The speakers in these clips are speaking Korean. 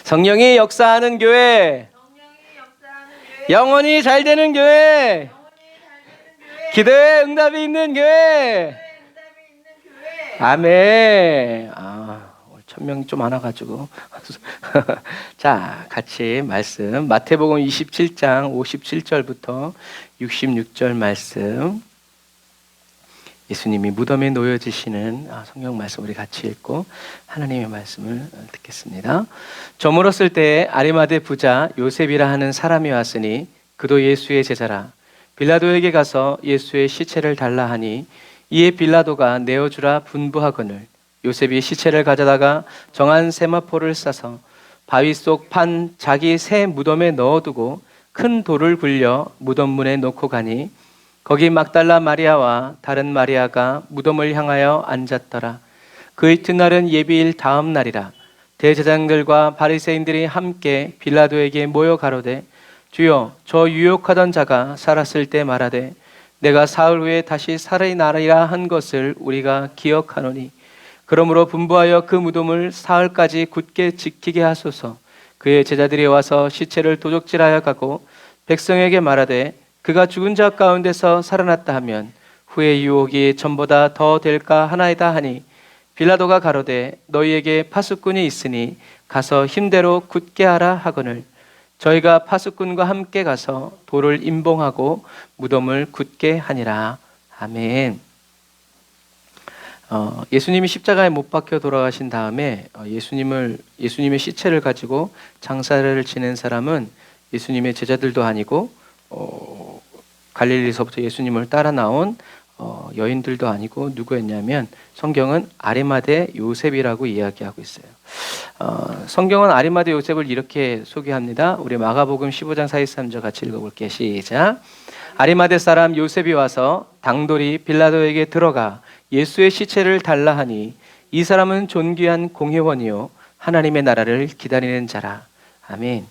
성령이 역사하는 교회, 영혼이 잘 되는 교회, 기도에 응답이 있는 교회. 아멘. 오늘 1000명이 좀 많아가지고. 자, 같이 말씀. 마태복음 27장 57절부터 66절 말씀. 예수님이 무덤에 놓여지시는 성경 말씀 우리 같이 읽고 하나님의 말씀을 듣겠습니다. 저물었을 때에 아리마대 부자 요셉이라 하는 사람이 왔으니 그도 예수의 제자라. 빌라도에게 가서 예수의 시체를 달라 하니 이에 빌라도가 내어주라 분부하거늘 요셉이 시체를 가져다가 정한 세마포를 싸서 바위 속 판 자기 새 무덤에 넣어두고 큰 돌을 굴려 무덤 문에 놓고 가니 거기 막달라 마리아와 다른 마리아가 무덤을 향하여 앉았더라. 그 이튿날은 예비일 다음 날이라. 대제사장들과 바리새인들이 함께 빌라도에게 모여 가로되 주여, 저 유혹하던 자가 살았을 때 말하되 내가 사흘 후에 다시 살아나리라 한 것을 우리가 기억하노니 그러므로 분부하여 그 무덤을 사흘까지 굳게 지키게 하소서. 그의 제자들이 와서 시체를 도적질하여 가고 백성에게 말하되 그가 죽은 자 가운데서 살아났다 하면 후의 유혹이 전보다 더 될까 하나이다 하니 빌라도가 가로되 너희에게 파수꾼이 있으니 가서 힘대로 굳게 하라 하거늘 저희가 파수꾼과 함께 가서 돌을 임봉하고 무덤을 굳게 하니라. 아멘. 예수님이 십자가에 못 박혀 돌아가신 다음에 예수님의 시체를 가지고 장사를 지낸 사람은 예수님의 제자들도 아니고 갈릴리서부터 예수님을 따라 나온 여인들도 아니고 누구였냐면 성경은 아리마대 요셉이라고 이야기하고 있어요. 성경은 아리마대 요셉을 이렇게 소개합니다. 우리 마가복음 15장 43절 같이 읽어볼게요. 시작. 아리마대 사람 요셉이 와서 당돌이 빌라도에게 들어가 예수의 시체를 달라 하니 이 사람은 존귀한 공회원이요 하나님의 나라를 기다리는 자라. 아멘.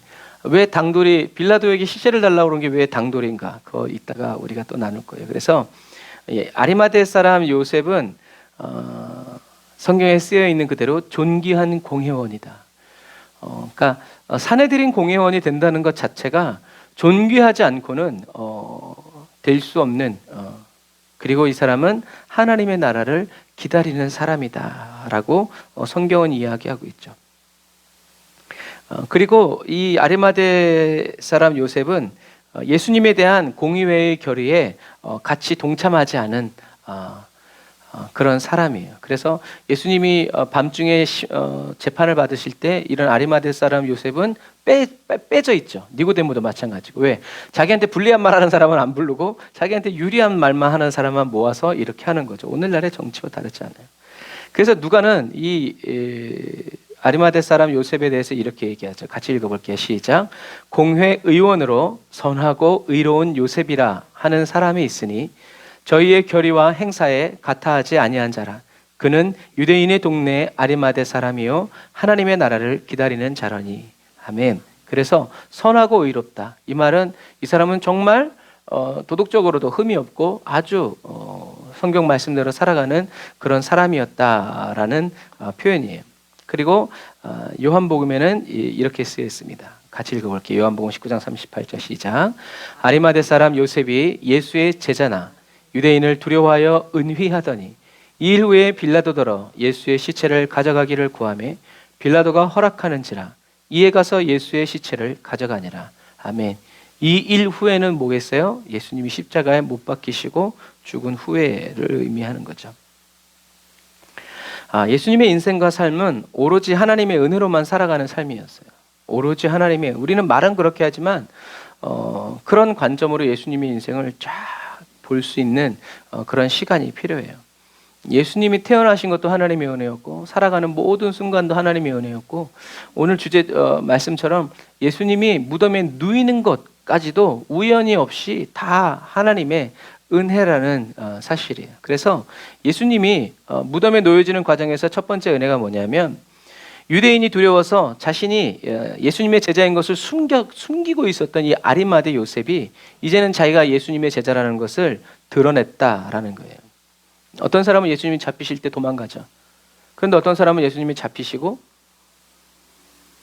왜 당돌이 빌라도에게 시체를 달라고 그런 게 왜 당돌인가? 그거 이따가 우리가 또 나눌 거예요. 그래서 아리마대 사람 요셉은 성경에 쓰여 있는 그대로 존귀한 공회원이다. 그러니까 사내들인 공회원이 된다는 것 자체가 존귀하지 않고는 될 수 없는 그리고 이 사람은 하나님의 나라를 기다리는 사람이다라고 성경은 이야기하고 있죠. 그리고 이 아리마대 사람 요셉은 예수님에 대한 공의회의 결의에 같이 동참하지 않은 그런 사람이에요. 그래서 예수님이 밤중에 재판을 받으실 때 이런 아리마대 사람 요셉은 빼져 있죠. 니고데모도 마찬가지고. 왜? 자기한테 불리한 말 하는 사람은 안 부르고 자기한테 유리한 말만 하는 사람만 모아서 이렇게 하는 거죠. 오늘날의 정치와 다르지 않아요. 그래서 누가는 이 아리마대 사람 요셉에 대해서 이렇게 얘기하죠. 같이 읽어볼게요. 시작. 공회 의원으로 선하고 의로운 요셉이라 하는 사람이 있으니 저희의 결의와 행사에 같아하지 아니한 자라. 그는 유대인의 동네 아리마대 사람이요 하나님의 나라를 기다리는 자라니. 아멘. 그래서 선하고 의롭다. 이 말은 이 사람은 정말 도덕적으로도 흠이 없고 아주 성경 말씀대로 살아가는 그런 사람이었다라는 표현이에요. 그리고 요한복음에는 이렇게 쓰여 있습니다. 같이 읽어볼게요. 요한복음 19장 38절 시작. 아리마대 사람 요셉이 예수의 제자나 유대인을 두려워하여 은휘하더니 이 일 후에 빌라도더러 예수의 시체를 가져가기를 구하매 빌라도가 허락하는지라 이에 가서 예수의 시체를 가져가니라. 아멘. 이 일 후에는 뭐겠어요? 예수님이 십자가에 못 박히시고 죽은 후에를 의미하는 거죠. 예수님의 인생과 삶은 오로지 하나님의 은혜로만 살아가는 삶이었어요. 오로지 하나님의, 우리는 말은 그렇게 하지만 그런 관점으로 예수님의 인생을 쫙 볼 수 있는 그런 시간이 필요해요. 예수님이 태어나신 것도 하나님의 은혜였고 살아가는 모든 순간도 하나님의 은혜였고 오늘 주제 말씀처럼 예수님이 무덤에 누이는 것까지도 우연이 없이 다 하나님의 은혜라는 사실이에요. 그래서 예수님이 무덤에 놓여지는 과정에서 첫 번째 은혜가 뭐냐면 유대인이 두려워서 자신이 예수님의 제자인 것을 숨기고 있었던 이 아리마대 요셉이 이제는 자기가 예수님의 제자라는 것을 드러냈다라는 거예요. 어떤 사람은 예수님이 잡히실 때 도망가죠. 그런데 어떤 사람은 예수님이 잡히시고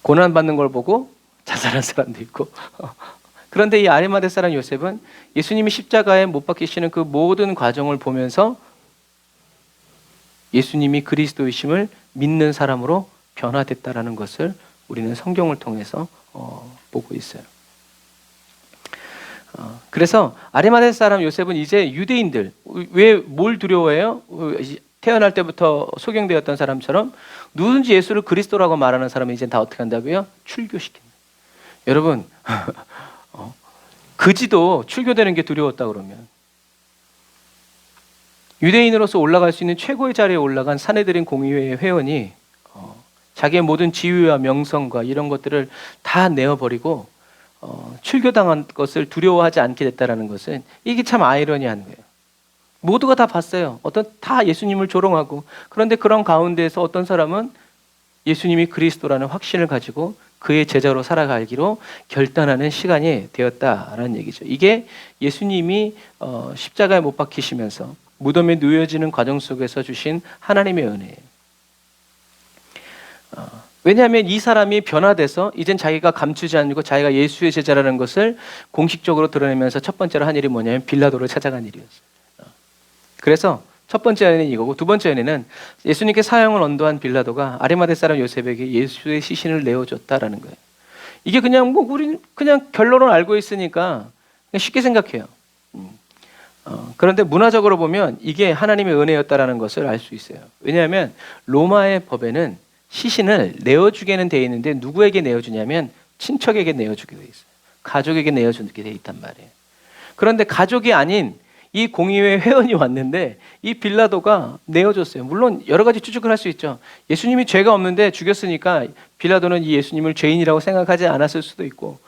고난받는 걸 보고 자살한 사람도 있고. 그런데 이 아리마대 사람 요셉은 예수님이 십자가에 못 박히시는 그 모든 과정을 보면서 예수님이 그리스도이심을 믿는 사람으로 변화됐다라는 것을 우리는 성경을 통해서 보고 있어요. 그래서 아리마대 사람 요셉은 이제 유대인들, 왜 뭘 두려워해요? 태어날 때부터 소경되었던 사람처럼 누군지 예수를 그리스도라고 말하는 사람은 이제 다 어떻게 한다고요? 출교시킨다. 여러분, 그지도 출교되는 게 두려웠다 그러면, 유대인으로서 올라갈 수 있는 최고의 자리에 올라간 사내들인 공의회의 회원이 자기의 모든 지위와 명성과 이런 것들을 다 내어버리고 출교당한 것을 두려워하지 않게 됐다는 것은, 이게 참 아이러니한 거예요. 모두가 다 봤어요. 다 예수님을 조롱하고, 그런데 그런 가운데에서 어떤 사람은 예수님이 그리스도라는 확신을 가지고 그의 제자로 살아가기로 결단하는 시간이 되었다라는 얘기죠. 이게 예수님이 십자가에 못 박히시면서 무덤에 누워지는 과정 속에서 주신 하나님의 은혜예요. 왜냐하면 이 사람이 변화돼서 이젠 자기가 감추지 않고 자기가 예수의 제자라는 것을 공식적으로 드러내면서 첫 번째로 한 일이 뭐냐면 빌라도를 찾아간 일이었어요. 그래서 첫 번째 연애는 이거고, 두 번째 연애는 예수님께 사형을 언도한 빌라도가 아리마대 사람 요셉에게 예수의 시신을 내어줬다라는 거예요. 이게 그냥 우리 그냥 결론을 알고 있으니까 그냥 쉽게 생각해요. 그런데 문화적으로 보면 이게 하나님의 은혜였다라는 것을 알 수 있어요. 왜냐하면 로마의 법에는 시신을 내어주게는 돼 있는데 누구에게 내어주냐면 친척에게 내어주게 돼 있어요. 가족에게 내어주게 돼 있단 말이에요. 그런데 가족이 아닌 이 공의회 회원이 왔는데 이 빌라도가 내어줬어요. 물론 여러 가지 추측을 할 수 있죠. 예수님이 죄가 없는데 죽였으니까 빌라도는 이 예수님을 죄인이라고 생각하지 않았을 수도 있고,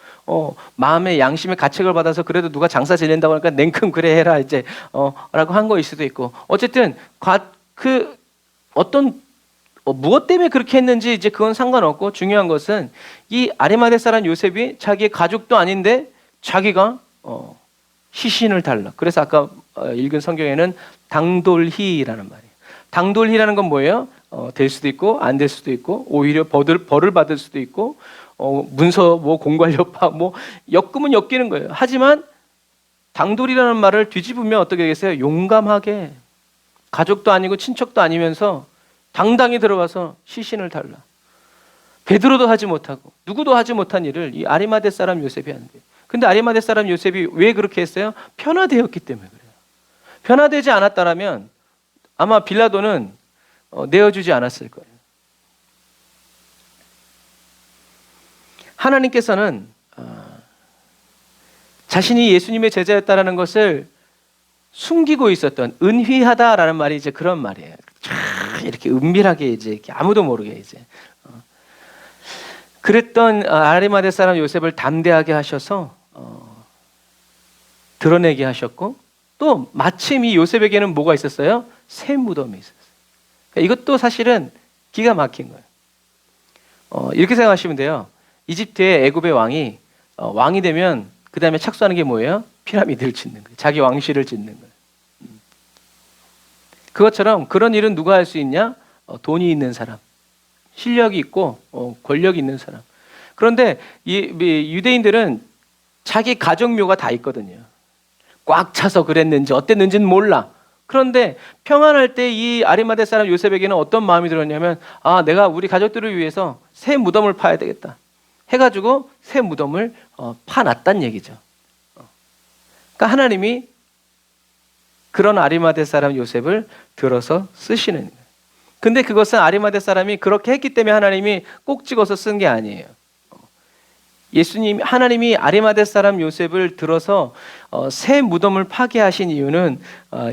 마음의 양심의 가책을 받아서 그래도 누가 장사 지낸다고 하니까 냉큼 그래 해라 이제 라고 한 거일 수도 있고, 어쨌든 무엇 때문에 그렇게 했는지 이제 그건 상관없고, 중요한 것은 이 아리마대 사람 요셉이 자기의 가족도 아닌데 자기가 시신을 달라. 그래서 아까 읽은 성경에는 당돌희라는 말이에요. 당돌희라는 건 뭐예요? 될 수도 있고 안 될 수도 있고, 오히려 벌을 받을 수도 있고, 문서 공관여파 엮으면 엮이는 거예요. 하지만 당돌이라는 말을 뒤집으면 어떻게 되겠어요? 용감하게, 가족도 아니고 친척도 아니면서 당당히 들어가서 시신을 달라. 베드로도 하지 못하고 누구도 하지 못한 일을 이 아리마대 사람 요셉이 하는 거예요. 근데 아리마대 사람 요셉이 왜 그렇게 했어요? 편화되었기 때문에 그래요. 편화되지 않았다면 아마 빌라도는 내어주지 않았을 거예요. 하나님께서는 자신이 예수님의 제자였다라는 것을 숨기고 있었던, 은휘하다라는 말이 이제 그런 말이에요. 이렇게 은밀하게 이제 아무도 모르게 이제 그랬던 아리마대 사람 요셉을 담대하게 하셔서 드러내게 하셨고, 또 마침 이 요셉에게는 뭐가 있었어요? 새 무덤이 있었어요. 이것도 사실은 기가 막힌 거예요. 이렇게 생각하시면 돼요. 이집트의 애굽의 왕이 되면 그 다음에 착수하는 게 뭐예요? 피라미드를 짓는 거예요. 자기 왕실을 짓는 거예요. 그것처럼 그런 일은 누가 할 수 있냐? 돈이 있는 사람, 실력이 있고 권력이 있는 사람. 그런데 이 유대인들은 자기 가정묘가 다 있거든요. 꽉 차서 그랬는지 어땠는지는 몰라. 그런데 평안할 때 이 아리마대 사람 요셉에게는 어떤 마음이 들었냐면, 내가 우리 가족들을 위해서 새 무덤을 파야 되겠다 해가지고 새 무덤을 파놨단 얘기죠. 그러니까 하나님이 그런 아리마대 사람 요셉을 들어서 쓰시는 거예요. 근데 그것은 아리마대 사람이 그렇게 했기 때문에 하나님이 꼭 찍어서 쓴 게 아니에요. 하나님이 아리마대 사람 요셉을 들어서 새 무덤을 파괴하신 이유는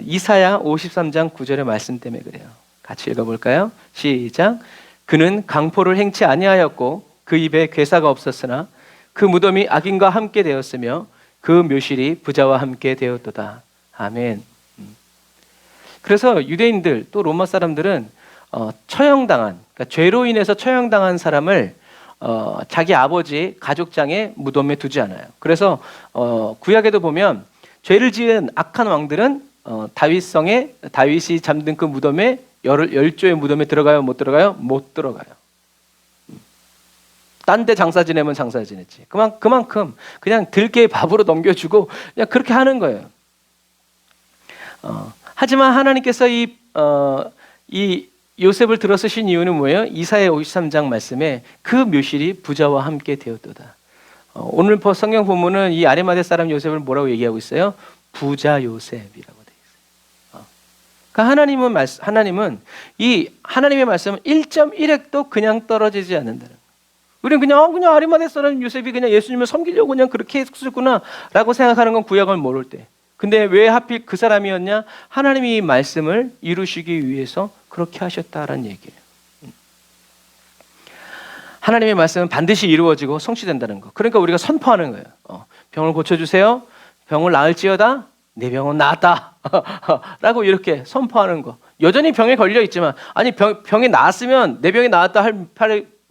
이사야 53장 9절의 말씀 때문에 그래요. 같이 읽어볼까요? 시작. 그는 강포를 행치 아니하였고 그 입에 괴사가 없었으나 그 무덤이 악인과 함께 되었으며 그 묘실이 부자와 함께 되었도다. 아멘. 그래서 유대인들 또 로마 사람들은 그러니까 죄로 인해서 처형당한 사람을 자기 아버지 가족장의 무덤에 두지 않아요. 그래서 구약에도 보면 죄를 지은 악한 왕들은 다윗이 잠든 그 무덤에 열조의 무덤에 들어가요? 못 들어가요? 못 들어가요. 딴 데 장사 지내면 장사 지냈지. 그만큼 그냥 들깨 밥으로 넘겨주고 그냥 그렇게 하는 거예요. 하지만 하나님께서 이 요셉을 들어 쓰신 이유는 뭐예요? 이사야 53장 말씀에 그 묘실이 부자와 함께 되었도다. 오늘 성경 본문은 이 아리마대 사람 요셉을 뭐라고 얘기하고 있어요? 부자 요셉이라고 되어 있어요. 그러니까 하나님은 이 하나님의 말씀은 1.1획도 그냥 떨어지지 않는다는 거예요. 우리는 그냥 아리마대 사람 요셉이 그냥 예수님을 섬기려고 그냥 그렇게 했었구나라고 생각하는 건 구약을 모를 때. 근데 왜 하필 그 사람이었냐? 하나님이 이 말씀을 이루시기 위해서 그렇게 하셨다라는 얘기예요. 하나님의 말씀은 반드시 이루어지고 성취된다는 거. 그러니까 우리가 선포하는 거예요. 병을 고쳐주세요. 병을 나을지어다. 내 병은 나았다. 라고 이렇게 선포하는 거. 여전히 병에 걸려 있지만 아니 병이 나았으면 내 병이 나았다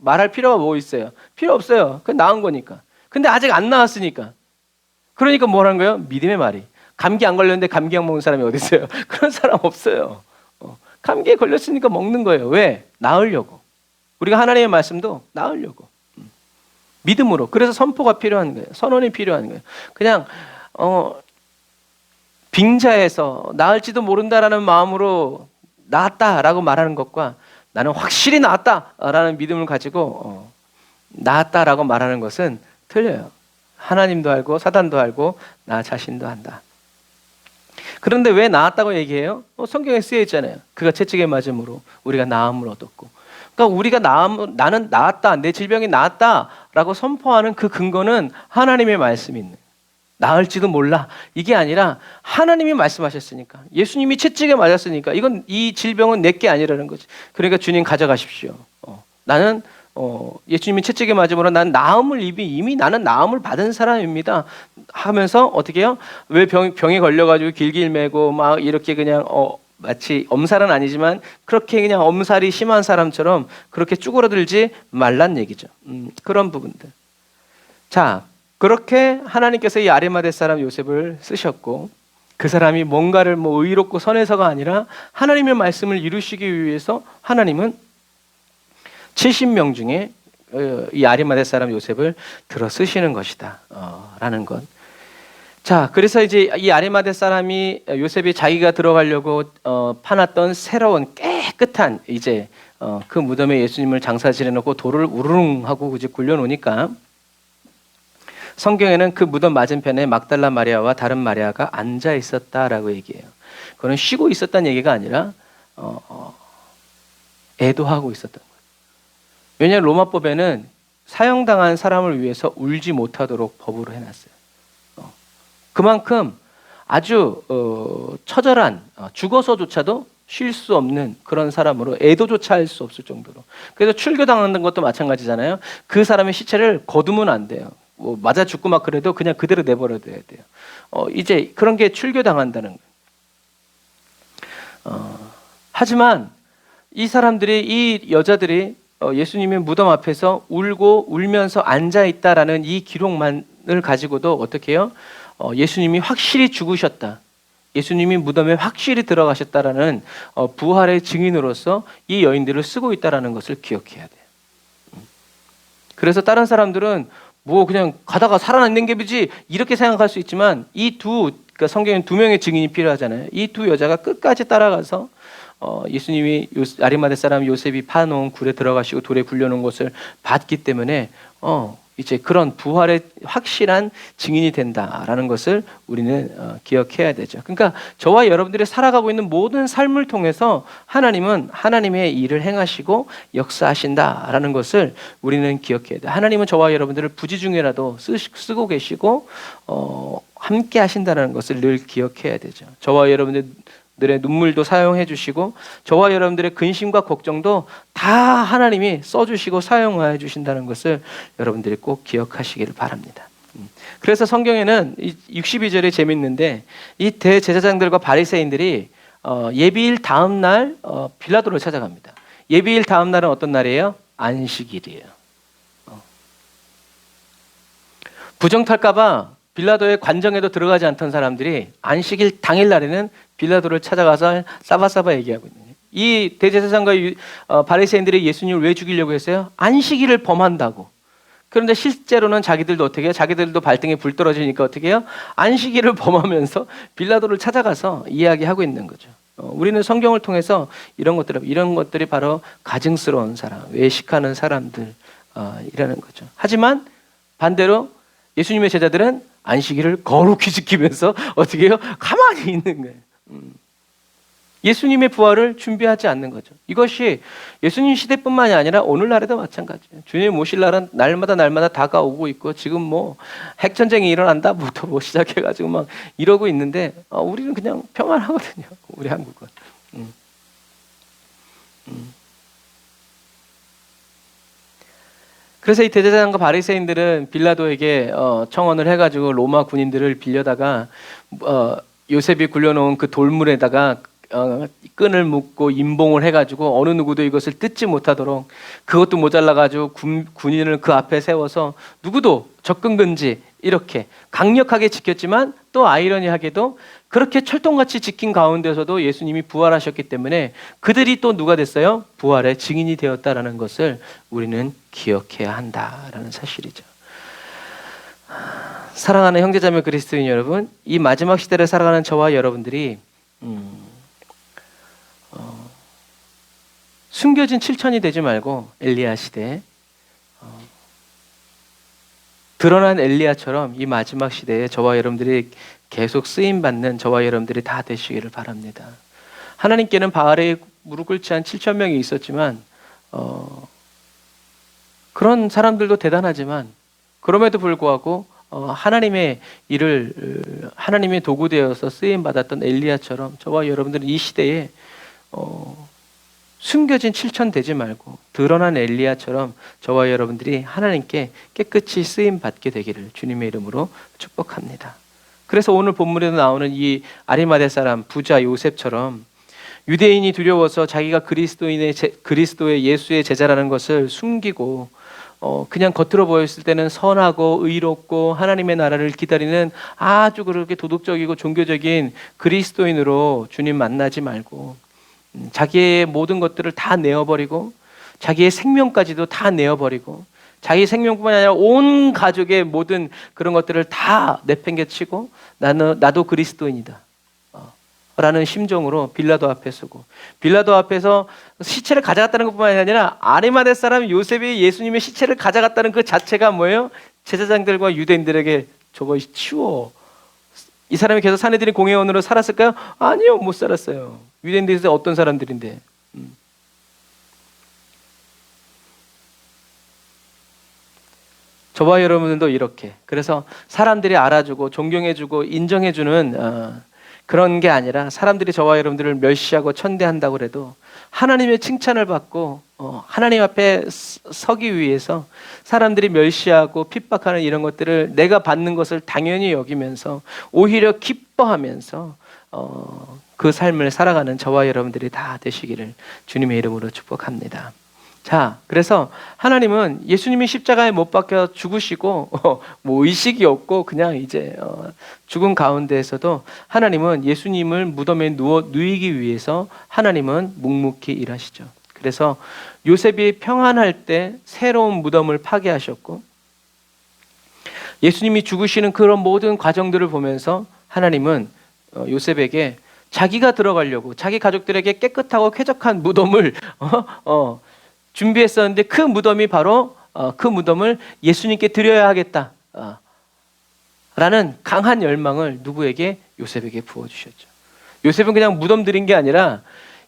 말할 필요가 뭐 있어요? 필요 없어요. 그건 나은 거니까. 근데 아직 안 나았으니까. 그러니까 뭐라는 거예요? 믿음의 말이. 감기 안 걸렸는데 감기약 먹는 사람이 어디 있어요? 그런 사람 없어요. 감기에 걸렸으니까 먹는 거예요. 왜? 나으려고. 우리가 하나님의 말씀도 나으려고. 믿음으로. 그래서 선포가 필요한 거예요. 선언이 필요한 거예요. 그냥 빙자에서 나을지도 모른다라는 마음으로 나았다라고 말하는 것과 나는 확실히 나았다라는 믿음을 가지고 나았다라고 말하는 것은 틀려요. 하나님도 알고 사단도 알고 나 자신도 안다. 그런데 왜 나았다고 얘기해요? 성경에 쓰여 있잖아요. 그가 채찍에 맞음으로 우리가 나음을 얻었고. 그러니까 우리가 나는 나았다, 내 질병이 나았다라고 선포하는 그 근거는 하나님의 말씀이 있는. 나을지도 몰라. 이게 아니라 하나님이 말씀하셨으니까. 예수님이 채찍에 맞았으니까. 이 질병은 내게 아니라는 거지. 그러니까 주님 가져가십시오. 나는 예수님이 채찍에 맞음으로 난 나음을 이미 나는 나음을 받은 사람입니다. 하면서 어떻게 해요? 왜 병에 걸려가지고 길길매고 막 이렇게 그냥 마치 엄살은 아니지만 그렇게 그냥 엄살이 심한 사람처럼 그렇게 쭈그러들지 말란 얘기죠. 그런 부분들. 자, 그렇게 하나님께서 이 아리마대 사람 요셉을 쓰셨고 그 사람이 뭔가를 의롭고 선해서가 아니라 하나님의 말씀을 이루시기 위해서 하나님은 70명 중에 이 아리마대 사람 요셉을 들어 쓰시는 것이다 라는 것. 자, 그래서 이제 이 아리마대 사람이 요셉이 자기가 들어가려고 파놨던 새로운 깨끗한 이제 그 무덤에 예수님을 장사 지내놓고 돌을 우르릉 하고 이제 굴려놓으니까 성경에는 그 무덤 맞은편에 막달라 마리아와 다른 마리아가 앉아 있었다라고 얘기해요. 그거는 쉬고 있었다는 얘기가 아니라 애도하고 있었던 거예요. 왜냐하면 로마법에는 사형당한 사람을 위해서 울지 못하도록 법으로 해놨어요. 그만큼 아주 처절한 죽어서조차도 쉴 수 없는 그런 사람으로 애도조차 할 수 없을 정도로. 그래서 출교당하는 것도 마찬가지잖아요. 그 사람의 시체를 거두면 안 돼요. 맞아 죽고 막 그래도 그냥 그대로 내버려둬야 돼요. 이제 그런 게 출교당한다는 거예요. 하지만 이 사람들이 이 여자들이 예수님의 무덤 앞에서 울면서 앉아 있다라는 이 기록만을 가지고도 어떻게 해요? 예수님이 확실히 죽으셨다. 예수님이 무덤에 확실히 들어가셨다라는 부활의 증인으로서 이 여인들을 쓰고 있다라는 것을 기억해야 돼요. 그래서 다른 사람들은 그냥 가다가 살아났는 게 뭐지 이렇게 생각할 수 있지만 그러니까 성경에는 2명의 증인이 필요하잖아요. 이 두 여자가 끝까지 따라가서 예수님이 아리마대 사람 요셉이 파놓은 굴에 들어가시고 돌에 굴려놓은 것을 봤기 때문에 이제 그런 부활의 확실한 증인이 된다라는 것을 우리는 기억해야 되죠. 그러니까 저와 여러분들이 살아가고 있는 모든 삶을 통해서 하나님은 하나님의 일을 행하시고 역사하신다라는 것을 우리는 기억해야 돼요. 하나님은 저와 여러분들을 부지 중에라도 쓰고 계시고 함께 하신다는 것을 늘 기억해야 되죠. 저와 여러분들의 눈물도 사용해 주시고 저와 여러분들의 근심과 걱정도 다 하나님이 써주시고 사용해 주신다는 것을 여러분들이 꼭 기억하시기를 바랍니다. 그래서 성경에는 62절에 재밌는데 이 대제사장들과 바리새인들이 예비일 다음 날 빌라도를 찾아갑니다. 예비일 다음 날은 어떤 날이에요? 안식일이에요. 부정 탈까봐 빌라도의 관정에도 들어가지 않던 사람들이 안식일 당일 날에는 빌라도를 찾아가서 싸바싸바 얘기하고 있는 거예요. 이 대제사장과 바리새인들이 예수님을 왜 죽이려고 했어요? 안식일을 범한다고. 그런데 실제로는 자기들도 어떻게 해요? 자기들도 발등에 불 떨어지니까 어떻게 해요? 안식일을 범하면서 빌라도를 찾아가서 이야기하고 있는 거죠. 우리는 성경을 통해서 이런 것들이 바로 가증스러운 사람, 외식하는 사람들 이라는 거죠. 하지만 반대로 예수님의 제자들은 안식일을 거룩히 지키면서 어떻게 해요? 가만히 있는 거예요. 예수님의 부활을 준비하지 않는 거죠. 이것이 예수님 시대뿐만이 아니라 오늘날에도 마찬가지예요. 주님 오실 날은 날마다 다가오고 있고, 지금 뭐 핵전쟁이 일어난다부터 뭐 시작해가지고 막 이러고 있는데 우리는 그냥 평안하거든요. 우리 한국은. 그래서 이 대제사장과 바리새인들은 빌라도에게 청원을 해가지고 로마 군인들을 빌려다가 요셉이 굴려놓은 그 돌물에다가 끈을 묶고 임봉을 해가지고 어느 누구도 이것을 뜯지 못하도록, 그것도 모자라가지고 군인을 그 앞에 세워서 누구도 접근 금지 이렇게 강력하게 지켰지만, 또 아이러니하게도 그렇게 철통같이 지킨 가운데서도 예수님이 부활하셨기 때문에 그들이 또 누가 됐어요? 부활의 증인이 되었다라는 것을 우리는 기억해야 한다라는 사실이죠. 사랑하는 형제자매 그리스도인 여러분, 이 마지막 시대를 살아가는 저와 여러분들이 숨겨진 7천이 되지 말고 엘리야 시대, 드러난 엘리야처럼 이 마지막 시대에 저와 여러분들이 계속 쓰임받는 저와 여러분들이 다 되시기를 바랍니다. 하나님께는 바알에 무릎 꿇지 한 7천 명이 있었지만 그런 사람들도 대단하지만, 그럼에도 불구하고 하나님의 일을, 하나님의 도구되어서 쓰임받았던 엘리야처럼 저와 여러분들은 이 시대에 숨겨진 7천 되지 말고 드러난 엘리야처럼 저와 여러분들이 하나님께 깨끗이 쓰임받게 되기를 주님의 이름으로 축복합니다. 그래서 오늘 본문에도 나오는 이 아리마대 사람 부자 요셉처럼 유대인이 두려워서 자기가 그리스도의 예수의 제자라는 것을 숨기고 그냥 겉으로 보였을 때는 선하고 의롭고 하나님의 나라를 기다리는 아주 그렇게 도덕적이고 종교적인 그리스도인으로 주님 만나지 말고, 자기의 모든 것들을 다 내어버리고 자기의 생명까지도 다 내어버리고, 자기 생명뿐만 아니라 온 가족의 모든 그런 것들을 다 내팽개치고 나도 그리스도인이다 라는 심정으로 빌라도 앞에 서고, 빌라도 앞에서 시체를 가져갔다는 것뿐만 아니라 아리마대 사람 요셉이 예수님의 시체를 가져갔다는 그 자체가 뭐예요? 제사장들과 유대인들에게 저거 치워. 이 사람이 계속 사내들인 공회원으로 살았을까요? 아니요, 못 살았어요. 유대인들에서 어떤 사람들인데. 저와 여러분들도 이렇게, 그래서 사람들이 알아주고 존경해주고 인정해주는 그런 게 아니라, 사람들이 저와 여러분들을 멸시하고 천대한다고 해도 하나님의 칭찬을 받고 하나님 앞에 서기 위해서 사람들이 멸시하고 핍박하는 이런 것들을 내가 받는 것을 당연히 여기면서 오히려 기뻐하면서 그 삶을 살아가는 저와 여러분들이 다 되시기를 주님의 이름으로 축복합니다. 자, 그래서 하나님은 예수님이 십자가에 못 박혀 죽으시고 뭐 의식이 없고 그냥 이제 죽은 가운데에서도 하나님은 예수님을 무덤에 누이기 위해서 하나님은 묵묵히 일하시죠. 그래서 요셉이 평안할 때 새로운 무덤을 파괴하셨고, 예수님이 죽으시는 그런 모든 과정들을 보면서 하나님은 요셉에게 자기가 들어가려고 자기 가족들에게 깨끗하고 쾌적한 무덤을 준비했었는데, 그 무덤이 바로 그 무덤을 예수님께 드려야 하겠다 라는 강한 열망을 누구에게? 요셉에게 부어주셨죠. 요셉은 그냥 무덤 드린 게 아니라,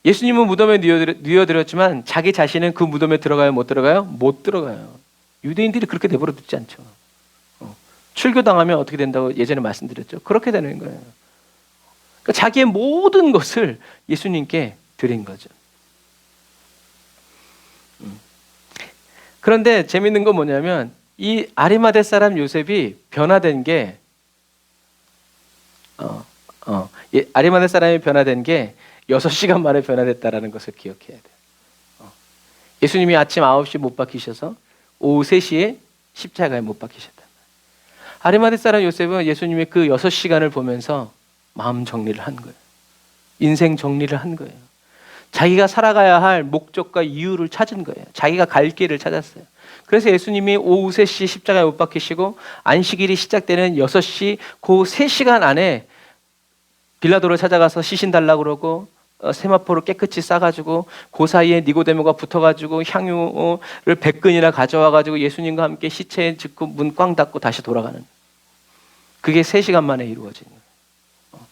예수님은 무덤에 누워드렸지만 자기 자신은 그 무덤에 들어가요? 못 들어가요? 못 들어가요. 유대인들이 그렇게 내버려 두지 않죠. 출교당하면 어떻게 된다고 예전에 말씀드렸죠. 그렇게 되는 거예요. 그러니까 자기의 모든 것을 예수님께 드린 거죠. 그런데 재밌는 건 뭐냐면, 이 아리마대 사람 요셉이 변화된 게 아리마대 사람이 변화된 게 6시간 만에 변화됐다라는 것을 기억해야 돼요. 예수님이 아침 9시 못 박히셔서 오후 3시에 십자가에 못 박히셨다. 아리마대 사람 요셉은 예수님의 그 6시간을 보면서 마음 정리를 한 거예요. 인생 정리를 한 거예요. 자기가 살아가야 할 목적과 이유를 찾은 거예요. 자기가 갈 길을 찾았어요. 그래서 예수님이 오후 3시 십자가에 못 박히시고 안식일이 시작되는 6시 그 3시간 안에 빌라도를 찾아가서 시신 달라고 그러고 세마포를 깨끗이 싸가지고 그 사이에 니고데모가 붙어가지고 향유를 100근이나 가져와가지고 예수님과 함께 시체에 짚고 문 꽝 닫고 다시 돌아가는, 그게 3시간 만에 이루어진 거예요.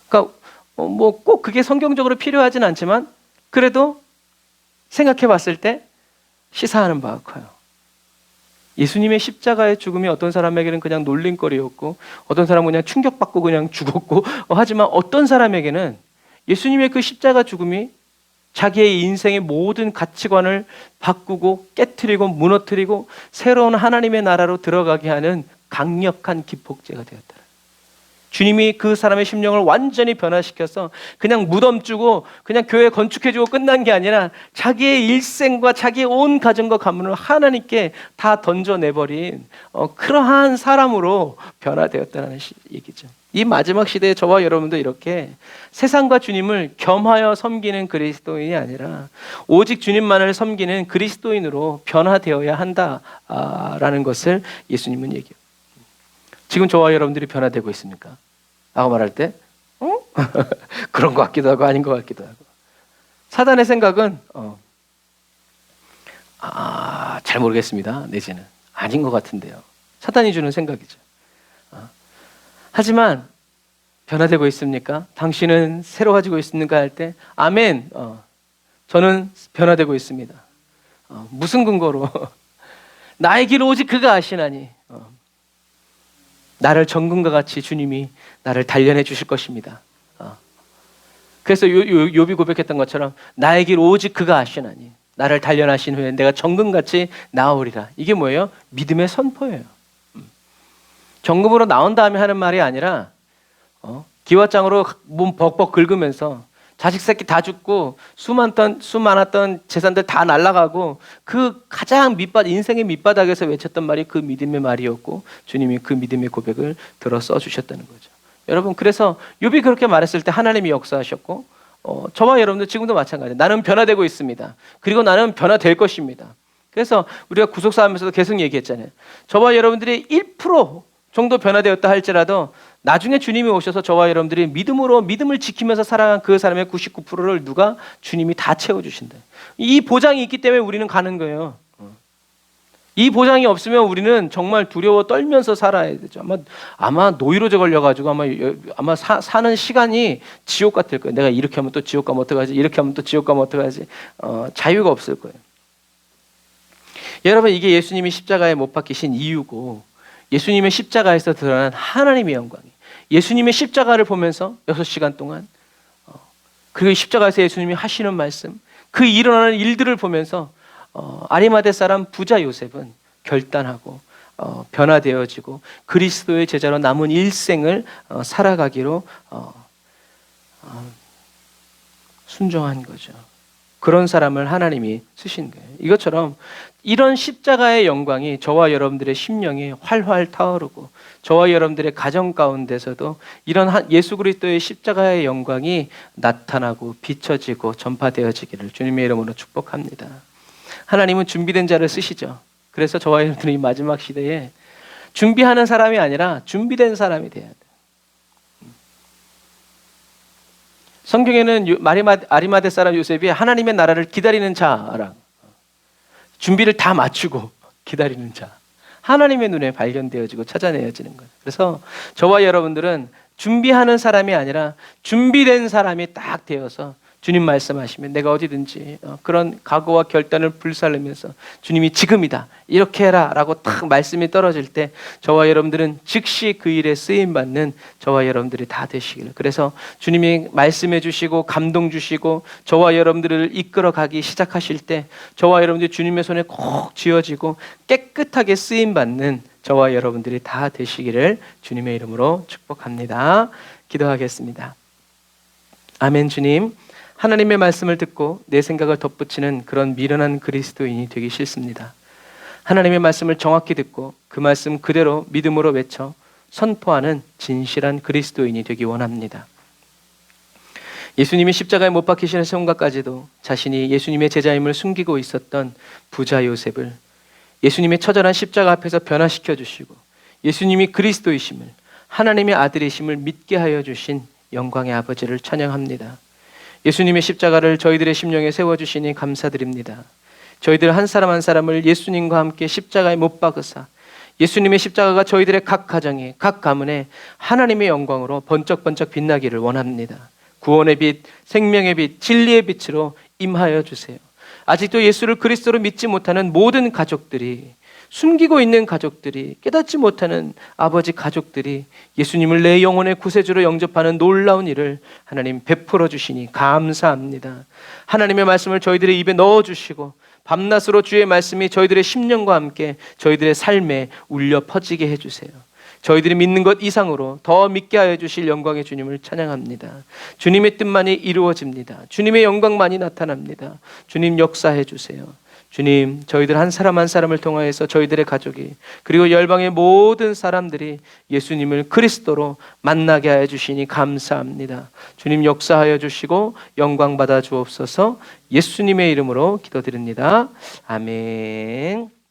그러니까 뭐 꼭 그게 성경적으로 필요하진 않지만 그래도 생각해 봤을 때 시사하는 바가 커요. 예수님의 십자가의 죽음이 어떤 사람에게는 그냥 놀림거리였고 어떤 사람은 그냥 충격받고 그냥 죽었고 하지만 어떤 사람에게는 예수님의 그 십자가 죽음이 자기의 인생의 모든 가치관을 바꾸고 깨트리고 무너뜨리고 새로운 하나님의 나라로 들어가게 하는 강력한 기폭제가 되었다. 주님이 그 사람의 심령을 완전히 변화시켜서 그냥 무덤 주고 그냥 교회 건축해주고 끝난 게 아니라 자기의 일생과 자기의 온 가정과 가문을 하나님께 다 던져내버린 그러한 사람으로 변화되었다는 얘기죠. 이 마지막 시대에 저와 여러분도 이렇게 세상과 주님을 겸하여 섬기는 그리스도인이 아니라 오직 주님만을 섬기는 그리스도인으로 변화되어야 한다라는 것을 예수님은 얘기해요. 지금 저와 여러분들이 변화되고 있습니까? 라고 말할 때 그런 것 같기도 하고 아닌 것 같기도 하고. 사단의 생각은 잘 모르겠습니다. 내지는 아닌 것 같은데요. 사단이 주는 생각이죠. 하지만 변화되고 있습니까? 당신은 새로워지고 있습니까? 할 때 아멘. 저는 변화되고 있습니다. 무슨 근거로? 나의 길을 오직 그가 아시나니 나를 정금과 같이 주님이 나를 단련해 주실 것입니다. 그래서 욥이 고백했던 것처럼 나의 길 오직 그가 아시나니 나를 단련하신 후에 내가 정금같이 나오리라. 이게 뭐예요? 믿음의 선포예요. 정금으로 나온 다음에 하는 말이 아니라 기와장으로 몸 벅벅 긁으면서 자식 새끼 다 죽고 수많았던 재산들 다 날아가고 그 가장 인생의 밑바닥에서 외쳤던 말이 그 믿음의 말이었고 주님이 그 믿음의 고백을 들어 써주셨다는 거죠. 여러분, 그래서 욥이 그렇게 말했을 때 하나님이 역사하셨고 저와 여러분들 지금도 마찬가지예요. 나는 변화되고 있습니다. 그리고 나는 변화될 것입니다. 그래서 우리가 구속사하면서도 계속 얘기했잖아요. 저와 여러분들이 1% 정도 변화되었다 할지라도 나중에 주님이 오셔서 저와 여러분들이 믿음을 지키면서 살아간 그 사람의 99%를 누가 주님이 다 채워주신다. 이 보장이 있기 때문에 우리는 가는 거예요. 이 보장이 없으면 우리는 정말 두려워 떨면서 살아야 되죠. 아마 노이로제 걸려가지고 아마 사는 시간이 지옥 같을 거예요. 내가 이렇게 하면 또 지옥 가면 어떡하지? 이렇게 하면 또 지옥 가면 어떡하지? 자유가 없을 거예요. 여러분, 이게 예수님이 십자가에 못 박히신 이유고 예수님의 십자가에서 드러난 하나님의 영광이, 예수님의 십자가를 보면서 6시간 동안 그리고 십자가에서 예수님이 하시는 말씀, 그 일어나는 일들을 보면서 아리마대 사람 부자 요셉은 결단하고 변화되어지고 그리스도의 제자로 남은 일생을 살아가기로 순종한 거죠. 그런 사람을 하나님이 쓰신 거예요. 이것처럼 이런 십자가의 영광이 저와 여러분들의 심령에 활활 타오르고 저와 여러분들의 가정 가운데서도 이런 예수 그리스도의 십자가의 영광이 나타나고 비춰지고 전파되어지기를 주님의 이름으로 축복합니다. 하나님은 준비된 자를 쓰시죠. 그래서 저와 여러분들이 마지막 시대에 준비하는 사람이 아니라 준비된 사람이 돼야 돼요. 성경에는 아리마대 사람 요셉이 하나님의 나라를 기다리는 자랑, 준비를 다 맞추고 기다리는 자, 하나님의 눈에 발견되어지고 찾아내어지는 거예요. 그래서 저와 여러분들은 준비하는 사람이 아니라 준비된 사람이 딱 되어서 주님 말씀하시면 내가 어디든지 그런 각오와 결단을 불살르면서 주님이 지금이다 이렇게 해라 라고 딱 말씀이 떨어질 때 저와 여러분들은 즉시 그 일에 쓰임받는 저와 여러분들이 다 되시기를. 그래서 주님이 말씀해 주시고 감동 주시고 저와 여러분들을 이끌어 가기 시작하실 때 저와 여러분들이 주님의 손에 꼭 쥐어지고 깨끗하게 쓰임받는 저와 여러분들이 다 되시기를 주님의 이름으로 축복합니다. 기도하겠습니다. 아멘. 주님, 하나님의 말씀을 듣고 내 생각을 덧붙이는 그런 미련한 그리스도인이 되기 싫습니다. 하나님의 말씀을 정확히 듣고 그 말씀 그대로 믿음으로 외쳐 선포하는 진실한 그리스도인이 되기 원합니다. 예수님이 십자가에 못 박히시는 순간까지도 자신이 예수님의 제자임을 숨기고 있었던 부자 요셉을 예수님의 처절한 십자가 앞에서 변화시켜 주시고 예수님이 그리스도이심을, 하나님의 아들이심을 믿게 하여 주신 영광의 아버지를 찬양합니다. 예수님의 십자가를 저희들의 심령에 세워주시니 감사드립니다. 저희들 한 사람 한 사람을 예수님과 함께 십자가에 못 박으사 예수님의 십자가가 저희들의 각 가정에, 각 가문에 하나님의 영광으로 번쩍번쩍 빛나기를 원합니다. 구원의 빛, 생명의 빛, 진리의 빛으로 임하여 주세요. 아직도 예수를 그리스도로 믿지 못하는 모든 가족들이, 숨기고 있는 가족들이, 깨닫지 못하는 아버지 가족들이 예수님을 내 영혼의 구세주로 영접하는 놀라운 일을 하나님 베풀어 주시니 감사합니다. 하나님의 말씀을 저희들의 입에 넣어 주시고 밤낮으로 주의 말씀이 저희들의 심령과 함께 저희들의 삶에 울려 퍼지게 해주세요. 저희들이 믿는 것 이상으로 더 믿게 하여 주실 영광의 주님을 찬양합니다. 주님의 뜻만이 이루어집니다. 주님의 영광만이 나타납니다. 주님 역사해 주세요. 주님, 저희들 한 사람 한 사람을 통하여서 저희들의 가족이, 그리고 열방의 모든 사람들이 예수님을 그리스도로 만나게 하여 주시니 감사합니다. 주님 역사하여 주시고 영광 받아 주옵소서. 예수님의 이름으로 기도드립니다. 아멘.